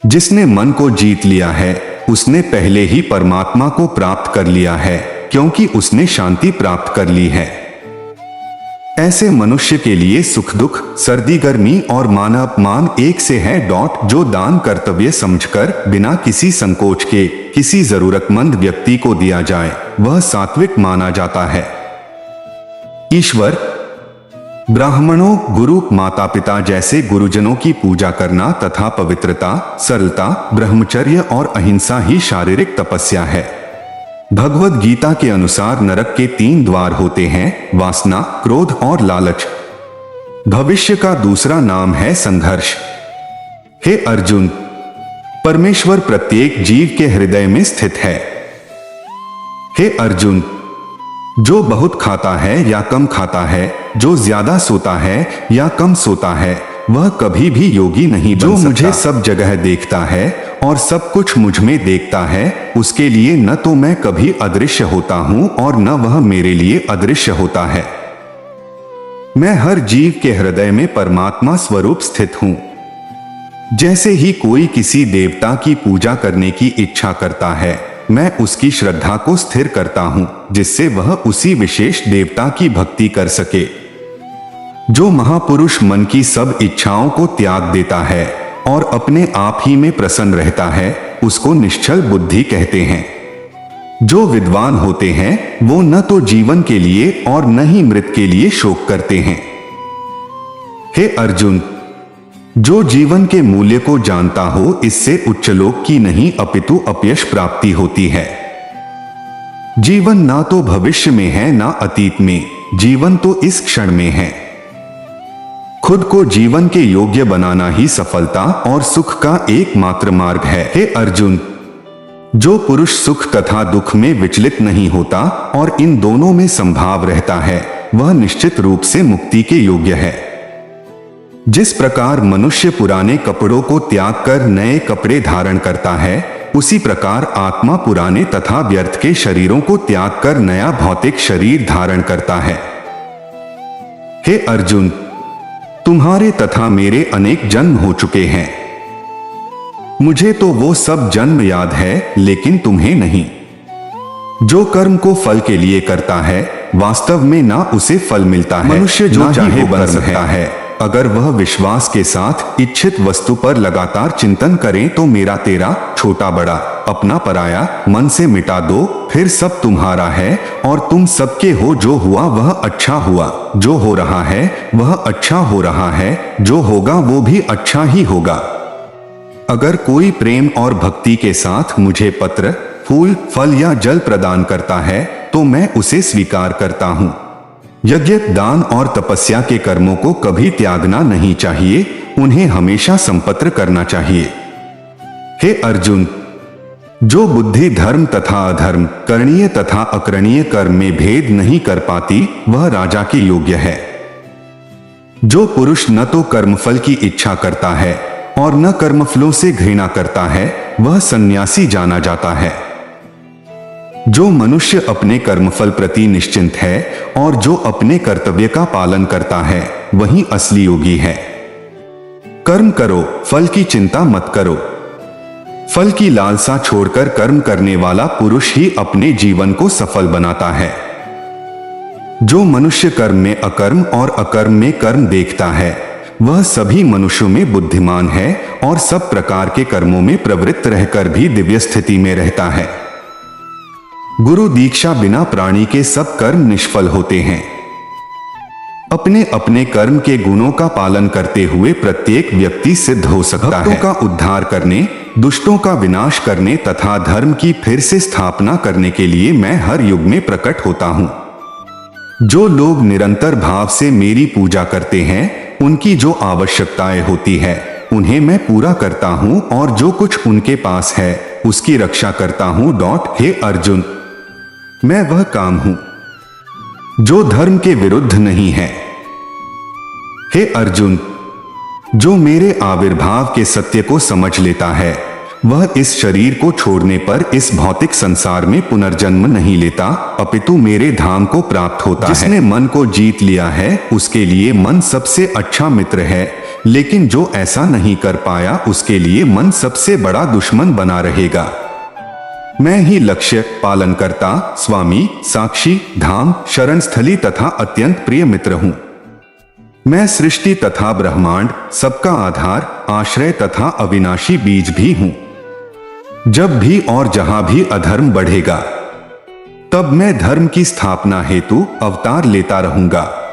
जिसने मन को जीत लिया है उसने पहले ही परमात्मा को प्राप्त कर लिया है, क्योंकि उसने शांति प्राप्त कर ली है। ऐसे मनुष्य के लिए सुख दुख, सर्दी गर्मी और मान अपमान एक से है। जो दान कर्तव्य समझकर बिना किसी संकोच के किसी जरूरतमंद व्यक्ति को दिया जाए वह सात्विक माना जाता है। ईश्वर, ब्राह्मणों, गुरु, माता पिता जैसे गुरुजनों की पूजा करना तथा पवित्रता, सरलता, ब्रह्मचर्य और अहिंसा ही शारीरिक तपस्या है। भगवद गीता के अनुसार नरक के 3 द्वार होते हैं, वासना, क्रोध और लालच। भविष्य का दूसरा नाम है संघर्ष। हे अर्जुन, परमेश्वर प्रत्येक जीव के हृदय में स्थित है। हे अर्जुन, जो बहुत खाता है या कम खाता है, जो ज्यादा सोता है या कम सोता है, वह कभी भी योगी नहीं बन सकता। जो मुझे सब जगह देखता है और सब कुछ मुझ में देखता है, उसके लिए न तो मैं कभी अदृश्य होता हूं और न वह मेरे लिए अदृश्य होता है। मैं हर जीव के हृदय में परमात्मा स्वरूप स्थित हूं। जैसे ही कोई किसी देवता की पूजा करने की इच्छा करता है, मैं उसकी श्रद्धा को स्थिर करता हूं, जिससे वह उसी विशेष देवता की भक्ति कर सके। जो महापुरुष मन की सब इच्छाओं को त्याग देता है और अपने आप ही में प्रसन्न रहता है, उसको निश्चल बुद्धि कहते हैं। जो विद्वान होते हैं वो न तो जीवन के लिए और न ही मृत के लिए शोक करते हैं। हे अर्जुन, जो जीवन के मूल्य को जानता हो, इससे उच्चलोक की नहीं अपितु अपयश प्राप्ति होती है। जीवन ना तो भविष्य में है ना अतीत में, जीवन तो इस क्षण में है। खुद को जीवन के योग्य बनाना ही सफलता और सुख का एकमात्र मार्ग है। हे अर्जुन, जो पुरुष सुख तथा दुख में विचलित नहीं होता और इन दोनों में संभाव रहता है, वह निश्चित रूप से मुक्ति के योग्य है। जिस प्रकार मनुष्य पुराने कपड़ों को त्याग कर नए कपड़े धारण करता है, उसी प्रकार आत्मा पुराने तथा व्यर्थ के शरीरों को त्याग कर नया भौतिक शरीर धारण करता है। हे अर्जुन, तुम्हारे तथा मेरे अनेक जन्म हो चुके हैं। मुझे तो वो सब जन्म याद है, लेकिन तुम्हें नहीं। जो कर्म को फल के लिए करता है, वास्तव में ना उसे फल मिलता है। मनुष्य जो चाहे बन सकता है, अगर वह विश्वास के साथ इच्छित वस्तु पर लगातार चिंतन करें तो मेरा तेरा, छोटा बड़ा, अपना पराया मन से मिटा दो, फिर सब तुम्हारा है और तुम सबके हो। जो हुआ वह अच्छा हुआ, जो हो रहा है वह अच्छा हो रहा है, जो होगा वो भी अच्छा ही होगा। अगर कोई प्रेम और भक्ति के साथ मुझे पत्र, फूल, फल या जल प्रदान करता है तो मैं उसे स्वीकार करता हूँ। यज्ञ, दान और तपस्या के कर्मों को कभी त्यागना नहीं चाहिए, उन्हें हमेशा संपत्र करना चाहिए। हे अर्जुन, जो बुद्धि धर्म तथा अधर्म, करणीय तथा अकरणीय कर्म में भेद नहीं कर पाती, वह राजा के योग्य है। जो पुरुष न तो कर्मफल की इच्छा करता है और न कर्मफलों से घृणा करता है, वह सन्यासी जाना जाता है। जो मनुष्य अपने कर्मफल प्रति निश्चिंत है और जो अपने कर्तव्य का पालन करता है, वही असली योगी है। कर्म करो, फल की चिंता मत करो। फल की लालसा छोड़कर कर्म करने वाला पुरुष ही अपने जीवन को सफल बनाता है। जो मनुष्य कर्म में अकर्म और अकर्म में कर्म देखता है, वह सभी मनुष्यों में बुद्धिमान है और सब प्रकार के कर्मों में प्रवृत्त रहकर भी दिव्य स्थिति में रहता है। गुरु दीक्षा बिना प्राणी के सब कर्म निष्फल होते हैं। अपने अपने कर्म के गुणों का पालन करते हुए प्रत्येक व्यक्ति सिद्ध हो सकता है। भक्तों का उद्धार करने, दुष्टों का विनाश करने तथा धर्म की फिर से स्थापना करने के लिए मैं हर युग में प्रकट होता हूँ। जो लोग निरंतर भाव से मेरी पूजा करते हैं, उनकी जो आवश्यकताएं होती है उन्हें मैं पूरा करता हूँ और जो कुछ उनके पास है उसकी रक्षा करता हूँ। हे अर्जुन, मैं वह काम हूं जो धर्म के विरुद्ध नहीं है। हे अर्जुन, जो मेरे आविर्भाव के सत्य को समझ लेता है, वह इस शरीर को छोड़ने पर इस भौतिक संसार में पुनर्जन्म नहीं लेता, अपितु मेरे धाम को प्राप्त होता है। जिसने मन को जीत लिया है, उसके लिए मन सबसे अच्छा मित्र है, लेकिन जो ऐसा नहीं कर पाया उसके लिए मन सबसे बड़ा दुश्मन बना रहेगा। मैं ही लक्ष्य, पालनकर्ता, स्वामी, साक्षी, धाम, शरण स्थली तथा अत्यंत प्रिय मित्र हूं। मैं सृष्टि तथा ब्रह्मांड, सबका आधार, आश्रय तथा अविनाशी बीज भी हूं। जब भी और जहां भी अधर्म बढ़ेगा, तब मैं धर्म की स्थापना हेतु अवतार लेता रहूंगा।